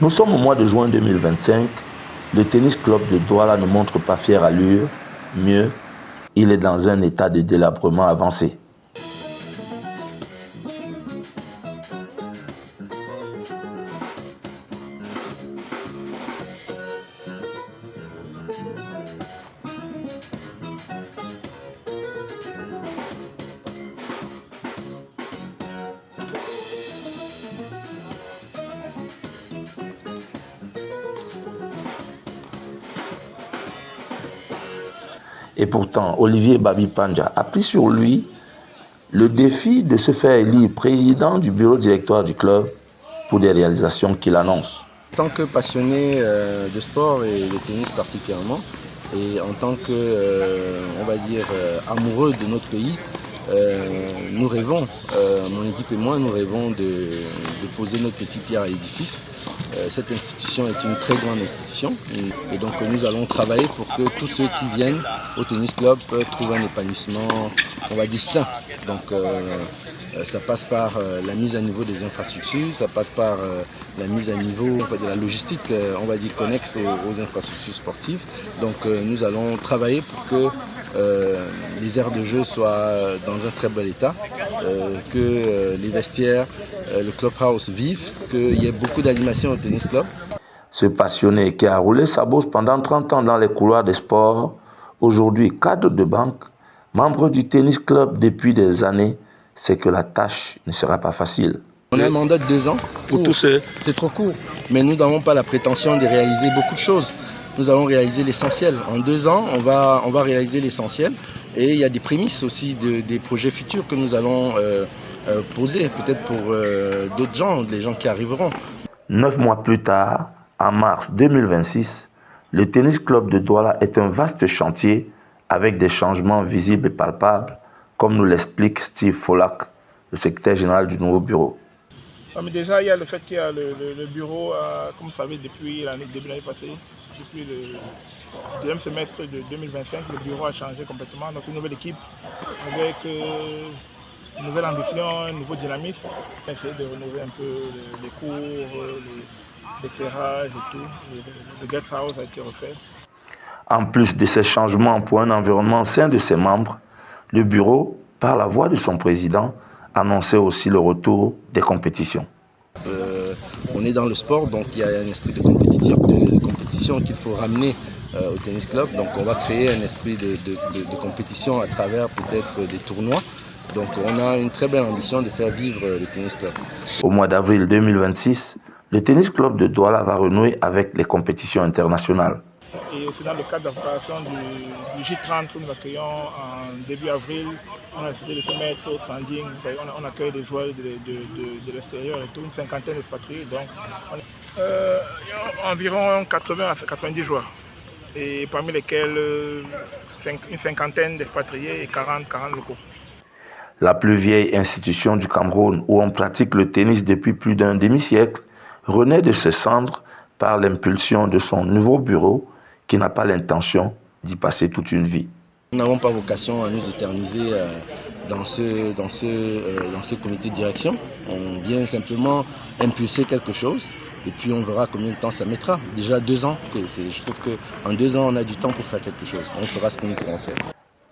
Nous sommes au mois de juin 2025. Le tennis club de Douala ne montre pas fière allure. Mieux, il est dans un état de délabrement avancé. Et pourtant, Olivier Babi Pandja a pris sur lui le défi de se faire élire président du bureau directoire du club pour des réalisations qu'il annonce. En tant que passionné de sport et de tennis particulièrement, et en tant que, on va dire, amoureux de notre pays, nous rêvons, mon équipe et moi, nous rêvons de poser notre petite pierre à l'édifice. Cette institution est une très grande institution et donc nous allons travailler pour que tous ceux qui viennent au tennis club trouvent un épanouissement, on va dire, sain. Donc ça passe par la mise à niveau des infrastructures, ça passe par la mise à niveau de la logistique, on va dire, connexe aux infrastructures sportives. Donc nous allons travailler pour que les aires de jeu soient dans un très bel état, que les vestiaires, le clubhouse vivent, qu'il y ait beaucoup d'animation au tennis club. Ce passionné qui a roulé sa bosse pendant 30 ans dans les couloirs des sports, aujourd'hui cadre de banque, membre du tennis club depuis des années, sait que la tâche ne sera pas facile. On a un mandat de 2 ans. Pour tous ceux. C'est trop court, mais nous n'avons pas la prétention de réaliser beaucoup de choses. Nous allons réaliser l'essentiel. En 2 ans, on va réaliser l'essentiel. Et il y a des prémices aussi des projets futurs que nous allons poser, peut-être pour d'autres gens, les gens qui arriveront. 9 mois plus tard, en mars 2026, le tennis club de Douala est un vaste chantier avec des changements visibles et palpables, comme nous l'explique Steve Folak, le secrétaire général du nouveau bureau. Mais déjà, il y a le fait qu'il y a le bureau, comme vous savez, depuis l'année passée, depuis le deuxième semestre de 2025, le bureau a changé complètement. Donc une nouvelle équipe avec une nouvelle ambition, un nouveau dynamisme. On a essayé de renouveler un peu les cours, l'éclairage et tout. Le guest house a été refait. En plus de ces changements pour un environnement sain de ses membres, le bureau, par la voix de son président, annonçait aussi le retour des compétitions. On est dans le sport, donc il y a un esprit de compétition qu'il faut ramener au tennis club. Donc on va créer un esprit de compétition à travers peut-être des tournois. Donc on a une très belle ambition de faire vivre le tennis club. Au mois d'avril 2026, le tennis club de Douala va renouer avec les compétitions internationales. Et aussi dans le cadre de la préparation du J30 que nous accueillons en début avril, on a décidé de se mettre au standing. On accueille des joueurs de l'extérieur et tout, une cinquantaine d'expatriés. Donc environ 80 à 90 joueurs. Et parmi lesquels une cinquantaine d'expatriés et 40 locaux. La plus vieille institution du Cameroun où on pratique le tennis depuis plus d'un demi-siècle renaît de ses cendres par l'impulsion de son nouveau bureau qui n'a pas l'intention d'y passer toute une vie. Nous n'avons pas vocation à nous éterniser dans ce comité de direction. On vient simplement impulser quelque chose et puis on verra combien de temps ça mettra. Déjà 2 ans, je trouve qu'en 2 ans, on a du temps pour faire quelque chose. On fera ce que nous pourrons faire.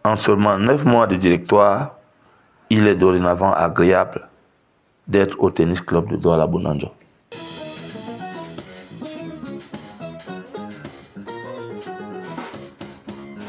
En seulement 9 mois de directoire, il est dorénavant agréable d'être au tennis club de Douala Bounandja.